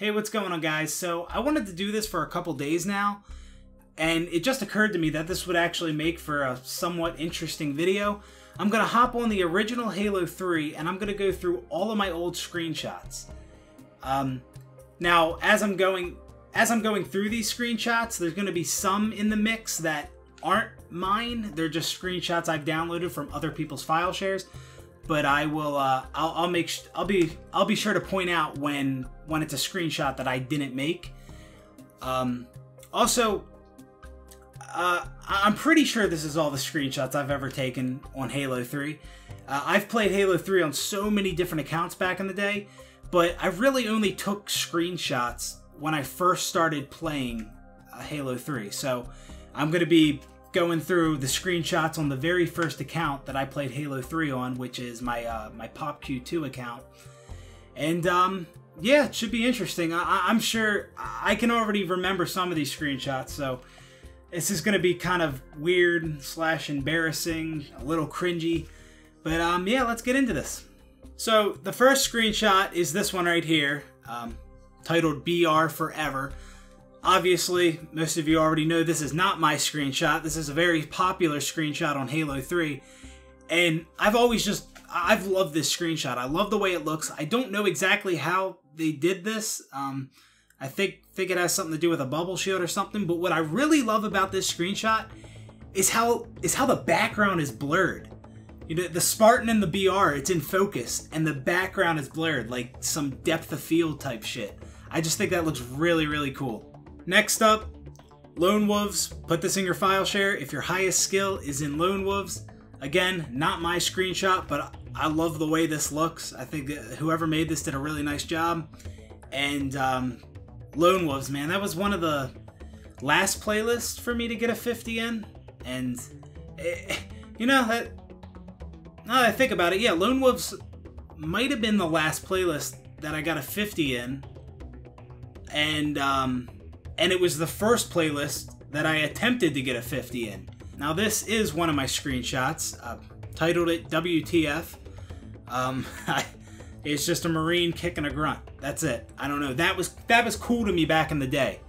Hey, what's going on, guys? So I wanted to do this for a couple days now, and it just occurred to me that this would actually make for a somewhat interesting video. I'm going to hop on the original Halo 3, and I'm going to go through all of my old screenshots. Now, as I'm going through these screenshots, there's going to be some in the mix that aren't mine. They're just screenshots I've downloaded from other people's file shares. But I will. I'll be sure to point out when it's a screenshot that I didn't make. Also, I'm pretty sure this is all the screenshots I've ever taken on Halo 3. I've played Halo 3 on so many different accounts back in the day, but I really only took screenshots when I first started playing Halo 3. So I'm going to be going through the screenshots on the very first account that I played Halo 3 on, which is my my PopQ2 account. And yeah, it should be interesting. I'm sure I can already remember some of these screenshots, so this is going to be kind of weird / embarrassing, a little cringy. But yeah, let's get into this. So the first screenshot is this one right here, titled BR Forever. Obviously, most of you already know this is not my screenshot. This is a very popular screenshot on Halo 3. And I've loved this screenshot. I love the way it looks. I don't know exactly how they did this. I think it has something to do with a bubble shield or something. But what I really love about this screenshot is how the background is blurred. You know, the Spartan and the BR, it's in focus, and the background is blurred, like some depth of field type shit. I just think that looks really, really cool. Next up, Lone Wolves. Put this in your file share if your highest skill is in Lone Wolves. Again, not my screenshot, but I love the way this looks. I think whoever made this did a really nice job. And Lone Wolves, man, that was one of the last playlists for me to get a 50 in. And, you know, now that I think about it, yeah, Lone Wolves might have been the last playlist that I got a 50 in. And it was the first playlist that I attempted to get a 50 in. Now this is one of my screenshots. Titled it WTF. It's just a Marine kicking a grunt. That's it. I don't know. That was cool to me back in the day.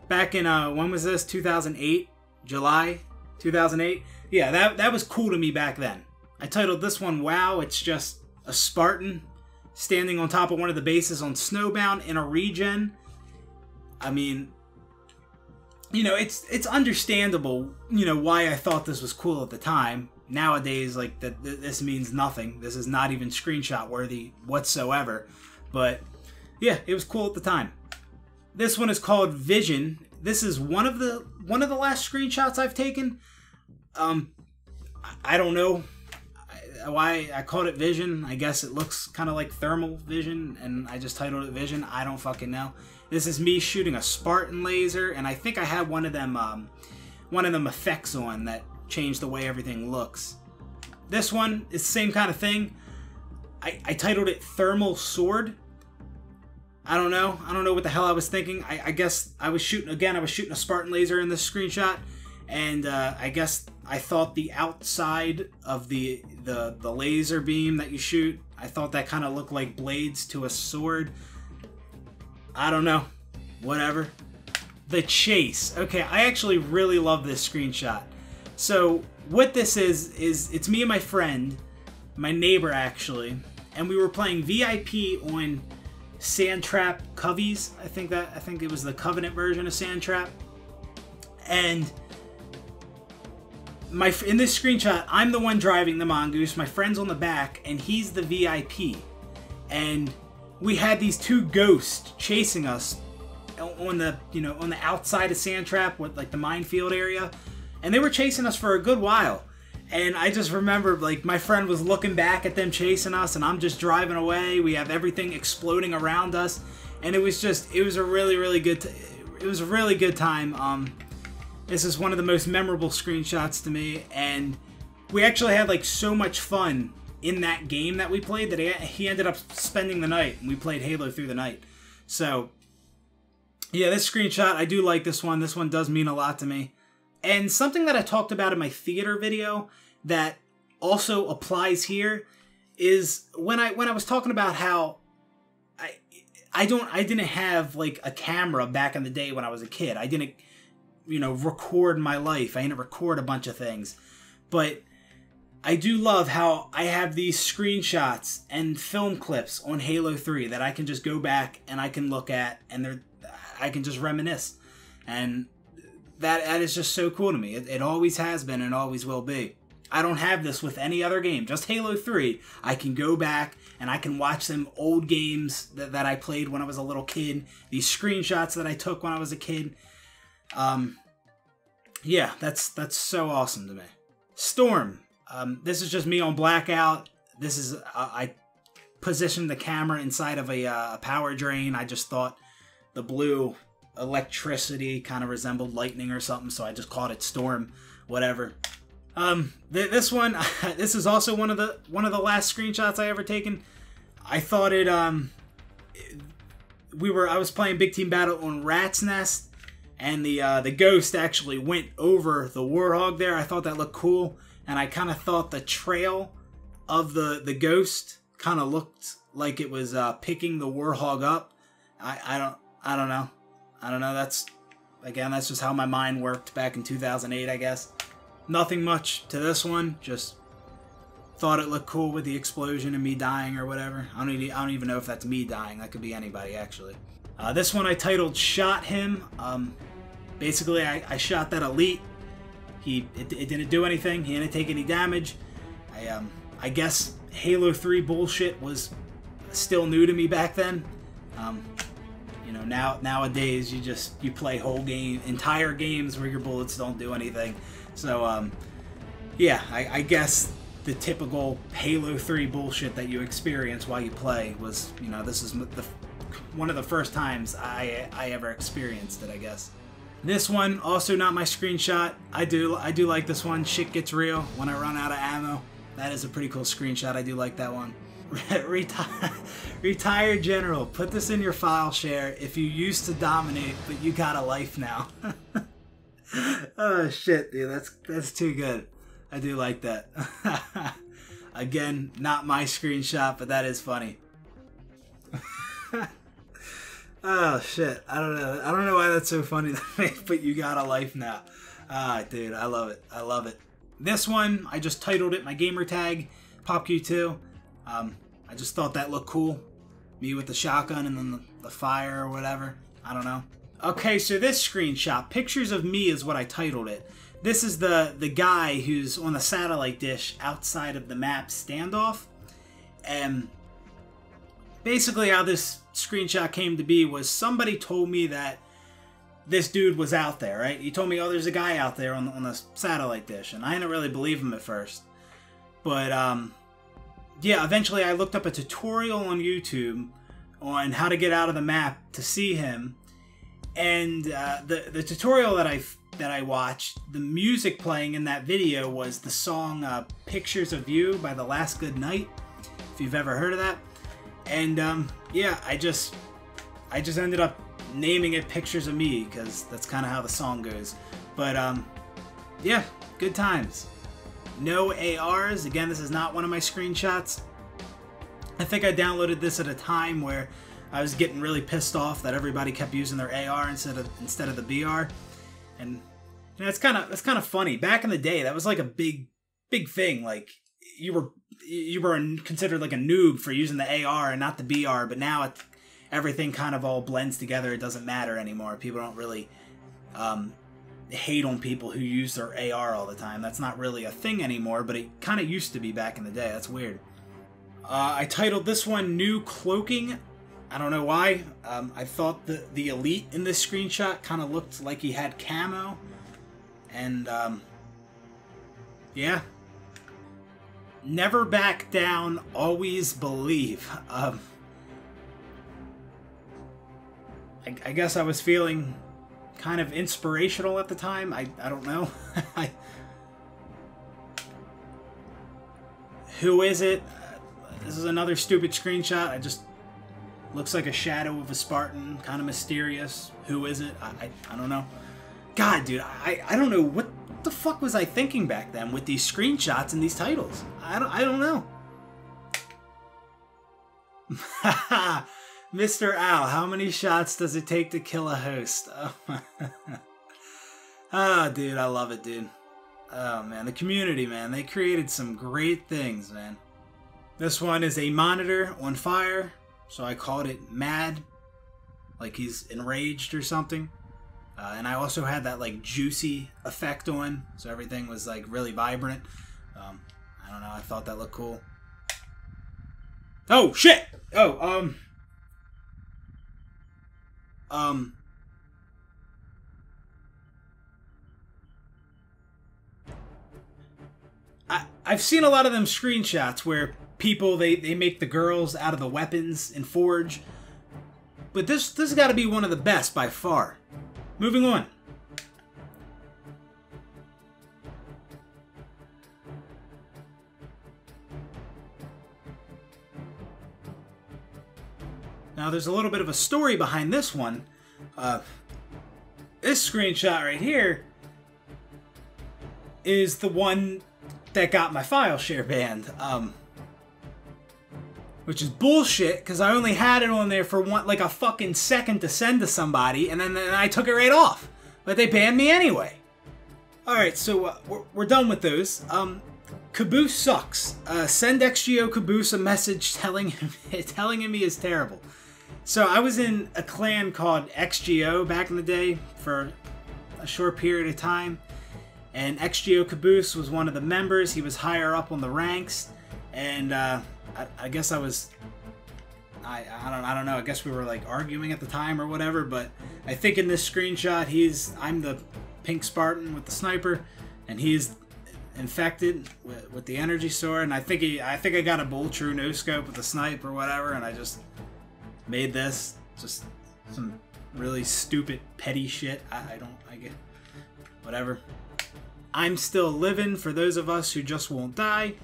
Back in when was this? 2008? July 2008? Yeah, that was cool to me back then. I titled this one Wow. It's just a Spartan standing on top of one of the bases on Snowbound in a regen. I mean, you know, it's understandable, you know, why I thought this was cool at the time. Nowadays, like, this means nothing. This is not even screenshot worthy whatsoever. But yeah, it was cool at the time. This one is called Vision. This is one of the last screenshots I've taken. I don't know why I called it Vision. I guess it looks kind of like thermal vision, and I just titled it Vision. I don't fucking know. This is me shooting a Spartan laser, and I think I had one of them effects on that changed the way everything looks. This one is the same kind of thing. I titled it Thermal Sword. I don't know what the hell I was thinking. I guess I was shooting a Spartan laser in this screenshot, and I guess I thought the outside of the laser beam that you shoot, I thought that kind of looked like blades to a sword. I don't know. Whatever. The Chase. Okay, I actually really love this screenshot. So what this is it's me and my friend, my neighbor actually, and we were playing VIP on Sandtrap Coveys. I think it was the Covenant version of Sandtrap. And in this screenshot, I'm the one driving the Mongoose. My friend's on the back, and he's the VIP. And we had these two ghosts chasing us on the outside of Sandtrap with like the minefield area, and they were chasing us for a good while. And I just remember, like, my friend was looking back at them chasing us, and I'm just driving away. We have everything exploding around us, and it was a really good time. This is one of the most memorable screenshots to me, and we actually had like so much fun in that game that we played that he ended up spending the night, and we played Halo through the night. So yeah, this screenshot, I do like this one. This one does mean a lot to me. And something that I talked about in my theater video that also applies here is when I was talking about how I didn't have like a camera back in the day when I was a kid. I didn't, record my life. I didn't record a bunch of things. But I do love how I have these screenshots and film clips on Halo 3 that I can just go back and I can look at, and I can just reminisce. And that is just so cool to me. It always has been and always will be. I don't have this with any other game. Just Halo 3. I can go back and I can watch some old games that I played when I was a little kid. These screenshots that I took when I was a kid. Yeah, that's so awesome to me. Storm. This is just me on blackout. This is I positioned the camera inside of a power drain. I just thought the blue electricity kind of resembled lightning or something, so I just called it Storm. Whatever. This one, this is also one of the last screenshots I ever taken. I thought it. I was playing Big Team Battle on Rat's Nest, and the ghost actually went over the Warhog there. I thought that looked cool, and I kind of thought the trail of the ghost kind of looked like it was picking the Warhog up. I don't know. That's just how my mind worked back in 2008, I guess. Nothing much to this one. Just thought it looked cool with the explosion and me dying or whatever. I don't even know if that's me dying. That could be anybody, actually. This one I titled "Shot Him." Basically, I shot that elite. It didn't do anything. He didn't take any damage. I guess Halo 3 bullshit was still new to me back then. Nowadays you play entire games where your bullets don't do anything. So, yeah, I guess the typical Halo 3 bullshit that you experience while you play was, this is one of the first times I ever experienced it, I guess. This one, also not my screenshot. I do like this one. Shit gets real when I run out of ammo. That is a pretty cool screenshot. I do like that one. Retired General, put this in your file share. If you used to dominate, but you got a life now. Oh shit, dude, that's too good. I do like that. Again, not my screenshot, but that is funny. Oh shit, I don't know why that's so funny to me, but you got a life now. Ah, dude, I love it. This one, I just titled it my gamer tag, PopQ2. I just thought that looked cool. Me with the shotgun and then the fire or whatever. I don't know. Okay, so this screenshot, Pictures of Me, is what I titled it. This is the guy who's on the satellite dish outside of the map standoff. And basically how this screenshot came to be was somebody told me that this dude was out there, right? He told me, oh, there's a guy out there on the satellite dish. And I didn't really believe him at first. But, yeah, eventually I looked up a tutorial on YouTube on how to get out of the map to see him. And the tutorial that I watched, the music playing in that video was the song Pictures of You by The Last Good Night, if you've ever heard of that. And yeah, I just ended up naming it Pictures of Me because that's kind of how the song goes. But yeah, good times. No ARs. Again, this is not one of my screenshots. I think I downloaded this at a time where I was getting really pissed off that everybody kept using their AR instead of the BR, and it's kind of funny. Back in the day, that was like a big thing. Like you were considered like a noob for using the AR and not the BR. But now everything kind of all blends together. It doesn't matter anymore. People don't really hate on people who use their AR all the time. That's not really a thing anymore. But it kind of used to be back in the day. That's weird. I titled this one New Cloaking. I don't know why. I thought the elite in this screenshot kind of looked like he had camo. And, yeah. Never back down, always believe. I guess I was feeling kind of inspirational at the time. I don't know. Who is it? This is another stupid screenshot. Looks like a shadow of a Spartan, kind of mysterious. Who is it? I don't know. God, dude, I don't know what the fuck was I thinking back then with these screenshots and these titles. I don't know. Mr. Owl, how many shots does it take to kill a host? Oh, dude, I love it, dude. Oh, man, the community, man. They created some great things, man. This one is a monitor on fire, so I called it Mad, like he's enraged or something. And I also had that, like, juicy effect on, so everything was, like, really vibrant. I don't know, I thought that looked cool. Oh, shit! Oh, I've seen a lot of them screenshots where people, they make the girls out of the weapons in Forge. But this has got to be one of the best by far. Moving on. Now there's a little bit of a story behind this one. This screenshot right here is the one that got my file share banned. Which is bullshit, because I only had it on there for like a fucking second to send to somebody, and then I took it right off. But they banned me anyway. Alright, so we're done with those. Caboose sucks. Send XGO Caboose a message telling him he is terrible. So I was in a clan called XGO back in the day for a short period of time. And XGO Caboose was one of the members. He was higher up on the ranks. And I guess I was, I don't know, I guess we were like arguing at the time or whatever, but I think in this screenshot I'm the pink Spartan with the sniper, and he's infected with the energy sword, and I think I got a bull true no scope with the snipe or whatever, and I just made this, just some really stupid petty shit. I get, whatever. I'm still living for those of us who just won't die.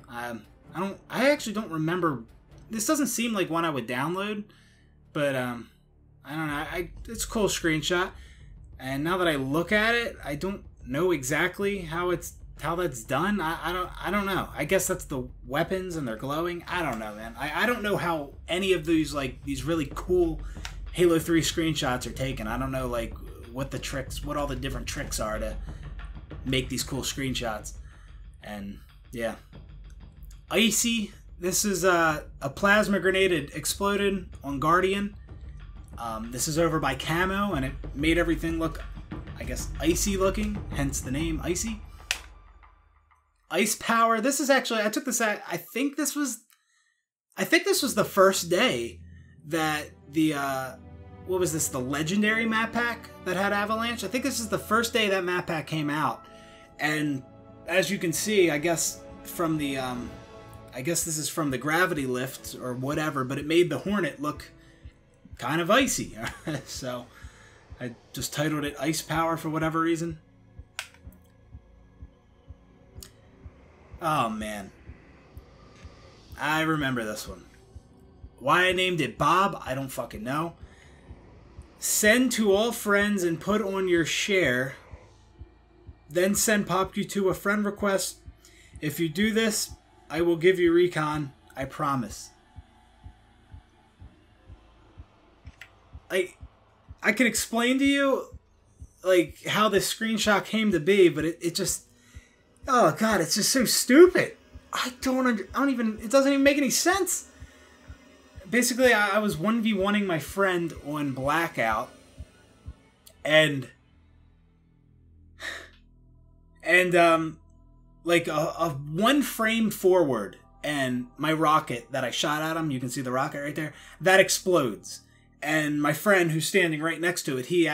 I actually don't remember. This doesn't seem like one I would download, but I don't know. It's a cool screenshot, and now that I look at it, I don't know exactly how that's done. I don't know. I guess that's the weapons and they're glowing. I don't know, man. I don't know how any of these, like, these really cool Halo 3 screenshots are taken. I don't know, like, what all the different tricks are to make these cool screenshots. And yeah. Icy. This is a plasma grenade exploded on Guardian. This is over by Camo, and it made everything look, I guess, icy looking, hence the name Icy. Ice Power. This is actually, I took this out, I think this was the first day that the, what was this, the Legendary map pack that had Avalanche? I think this is the first day that map pack came out. And as you can see, I guess from the, I guess this is from the gravity lift or whatever, but it made the Hornet look kind of icy. So I just titled it Ice Power for whatever reason. Oh man, I remember this one. Why I named it Bob, I don't fucking know. Send to all friends and put on your share. Then send PopQ2 a friend request. If you do this, I will give you recon. I promise. I can explain to you, like, how this screenshot came to be, but it just, oh god, it's just so stupid. I don't even, it doesn't even make any sense. Basically, I was 1v1ing my friend on Blackout, and like a one frame forward, and my rocket that I shot at him, you can see the rocket right there, that explodes. And my friend who's standing right next to it, he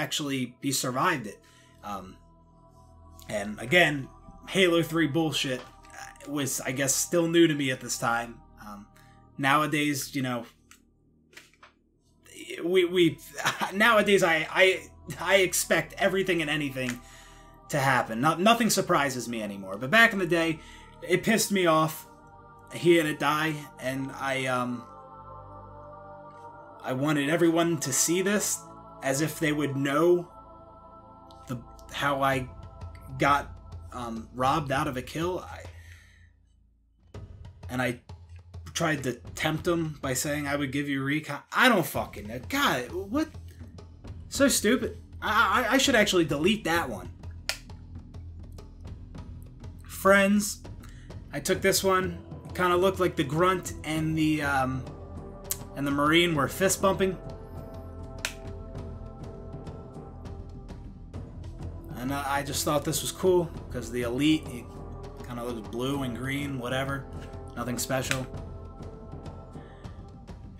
survived it. And again, Halo 3 bullshit was, I guess, still new to me at this time. Nowadays, you know, nowadays I expect everything and anything to happen. Nothing surprises me anymore. But back in the day, it pissed me off. He had it die, and I wanted everyone to see this as if they would know how I got robbed out of a kill. And I tried to tempt him by saying I would give you a recon. I don't fucking know. God, what? So stupid. I should actually delete that one. Friends. I took this one. Kind of looked like the Grunt and the Marine were fist bumping. And I just thought this was cool because the Elite kind of looks blue and green, whatever. Nothing special.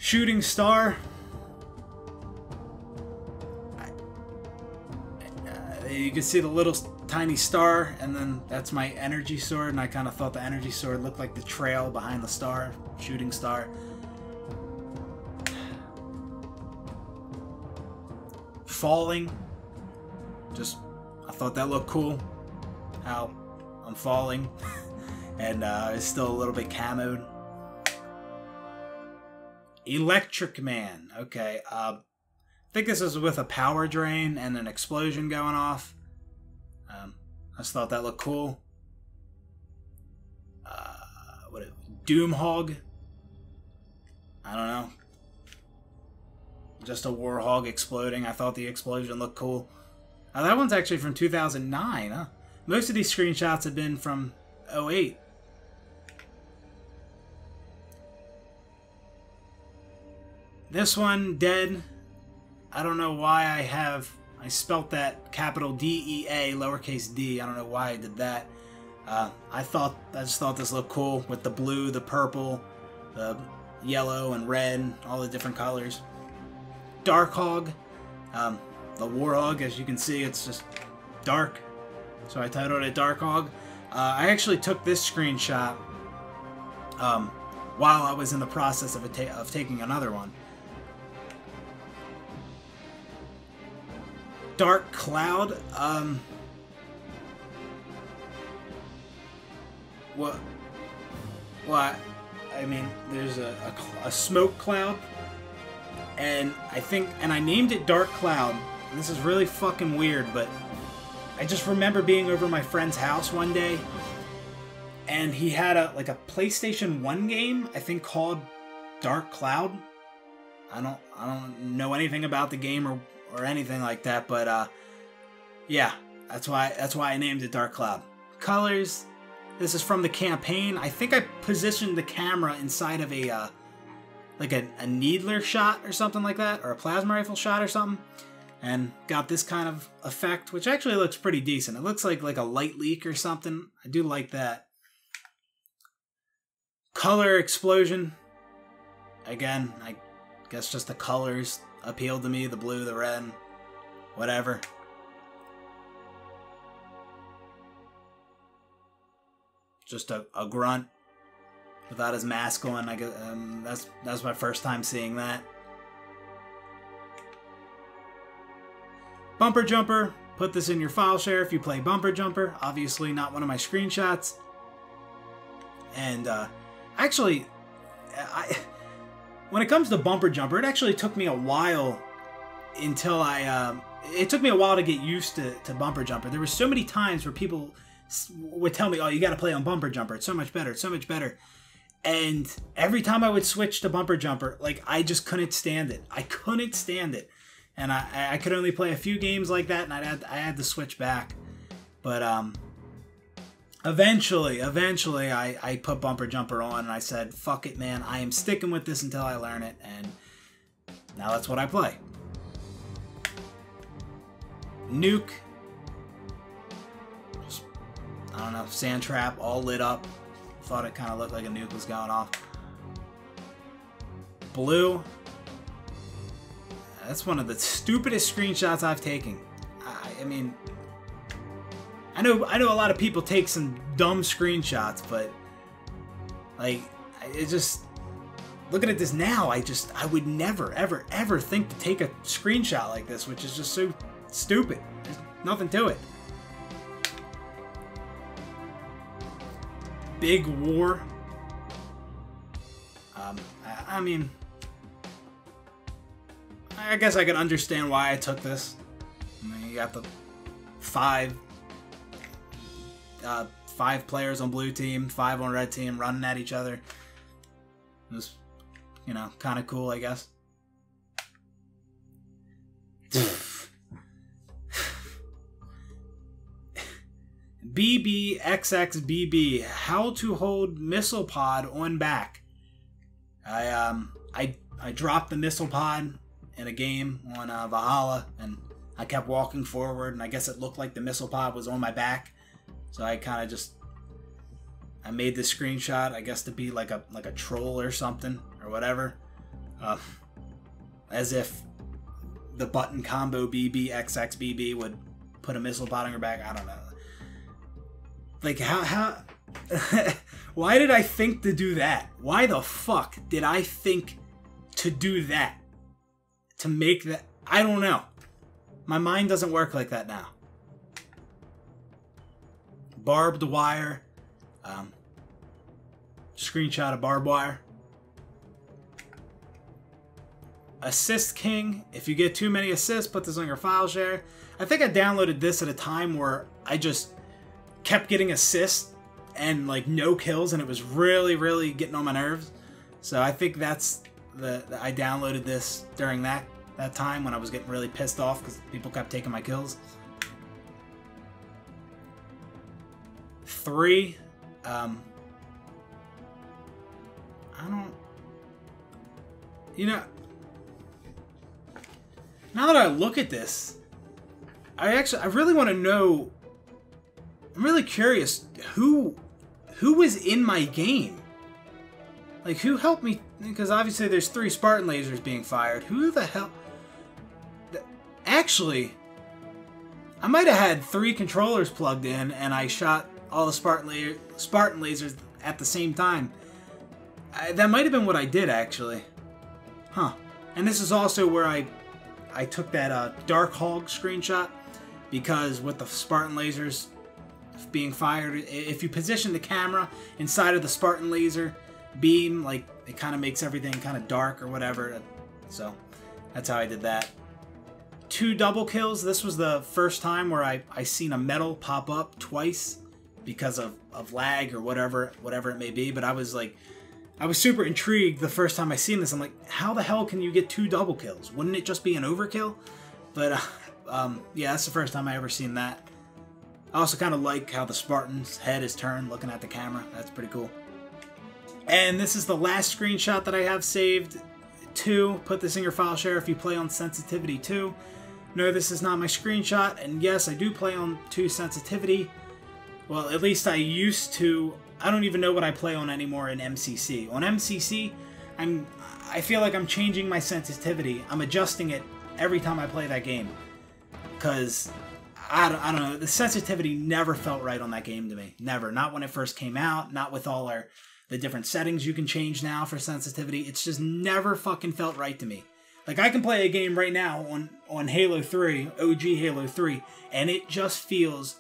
Shooting Star. You can see the little tiny star, and then that's my energy sword, and I kind of thought the energy sword looked like the trail behind the star. Shooting Star. Falling. Just, I thought that looked cool. How I'm falling. And it's still a little bit camoed. Electric Man. Okay, I think this is with a power drain and an explosion going off. I just thought that looked cool. Doomhog. I don't know. Just a Warhog exploding. I thought the explosion looked cool. That one's actually from 2009, huh? Most of these screenshots have been from 2008. This one, Dead. I don't know why I spelt that capital D-E-A, lowercase d. I don't know why I did that. I just thought this looked cool with the blue, the purple, the yellow and red, all the different colors. Darkhog. The Warhog, as you can see, it's just dark. So I titled it Darkhog. I actually took this screenshot while I was in the process of taking another one. Dark Cloud. What? I mean, there's a smoke cloud, and I named it Dark Cloud. And this is really fucking weird, but I just remember being over my friend's house one day, and he had a PlayStation 1 game, I think called Dark Cloud. I don't know anything about the game or anything like that, but yeah, that's why I named it Dark Cloud. Colors. This is from the campaign. I think I positioned the camera inside of a needler shot or something like that, or a plasma rifle shot or something, and got this kind of effect, which actually looks pretty decent. It looks like a light leak or something. I do like that. Color explosion. Again, I guess just the colors appealed to me, the blue, the red, whatever. Just a grunt without his mask on. I guess that's my first time seeing that. Bumper Jumper. Put this in your file share if you play Bumper Jumper. Obviously not one of my screenshots. And actually, when it comes to Bumper Jumper, it actually took me a while until it took me a while to get used to Bumper Jumper. There were so many times where people would tell me, oh, you got to play on Bumper Jumper. It's so much better. It's so much better. And every time I would switch to Bumper Jumper, I just couldn't stand it. I couldn't stand it. And I could only play a few games like that, and I had to switch back. But eventually I put Bumper Jumper on, and I said, fuck it, man. I am sticking with this until I learn it. And now that's what I play. Nuke. I don't know, sand trap, all lit up. Thought it kind of looked like a nuke was going off. Blue. That's one of the stupidest screenshots I've taken. I mean, I know a lot of people take some dumb screenshots, but it just, looking at this now, I would never, ever, ever think to take a screenshot like this, which is just so stupid. There's nothing to it. Big War. I mean, I guess I can understand why I took this. I mean, you got the five players on blue team, 5 on red team running at each other. It was, you know, kind of cool, I guess. BBXXBB, how to hold missile pod on back. I dropped the missile pod in a game on Valhalla, and I kept walking forward, and I guess it looked like the missile pod was on my back, so I kind of just I made this screenshot, I guess, to be like a troll or something or whatever, as if the button combo BBXXBB would put a missile pod on your back. I don't know. Like, how why did I think to do that? Why the fuck did I think to do that? To make that? I don't know. My mind doesn't work like that now. Barbed wire. Screenshot of barbed wire. Assist King. If you get too many assists, put this on your file share. I think I downloaded this at a time where I just kept getting assists and like no kills, and it was really getting on my nerves. So I think that's I downloaded this during that time when I was getting really pissed off because people kept taking my kills. 3. I don't. You know. Now that I look at this, I really want to know. I'm really curious who was in my game. Like, who helped me? Because obviously there's 3 Spartan lasers being fired. Who the hell? Actually, I might have had 3 controllers plugged in, and I shot all the Spartan lasers at the same time. That might have been what I did, actually. Huh. And this is also where I took that Dark Hog screenshot, because with the Spartan lasers being fired, if you position the camera inside of the Spartan laser beam, like, it kind of makes everything kind of dark or whatever. So that's how I did that. 2 double kills. This was the first time where I seen a medal pop up twice because of lag or whatever it may be. But I was super intrigued the first time I seen this. I'm like, how the hell can you get 2 double kills? Wouldn't it just be an overkill? But yeah, that's the first time I ever seen that. I also kind of like how the Spartan's head is turned looking at the camera. That's pretty cool. And this is the last screenshot that I have saved. 2. Put this in your file share if you play on sensitivity 2. No, this is not my screenshot. And yes, I do play on 2 sensitivity. Well, at least I used to. I don't even know what I play on anymore in MCC. On MCC, I feel like I'm changing my sensitivity. I'm adjusting it every time I play that game. Because I don't know. The sensitivity never felt right on that game to me. Never. Not when it first came out. Not with all the different settings you can change now for sensitivity. It's just never fucking felt right to me. Like, I can play a game right now on Halo 3, OG Halo 3, and it just feels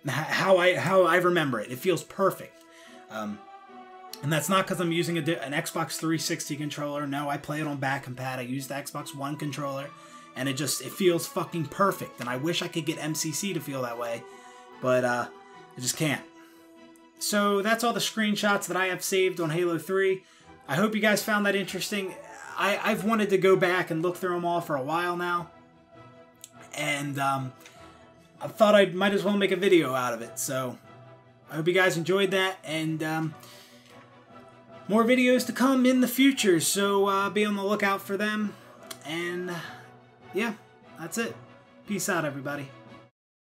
how I remember it. It feels perfect. And that's not because I'm using an Xbox 360 controller. No, I play it on back compat. I use the Xbox One controller. And it feels fucking perfect. And I wish I could get MCC to feel that way. But I just can't. So that's all the screenshots that I have saved on Halo 3. I hope you guys found that interesting. I've wanted to go back and look through them all for a while now. And I thought I might as well make a video out of it. So I hope you guys enjoyed that. And more videos to come in the future. So be on the lookout for them. And yeah, that's it. Peace out, everybody.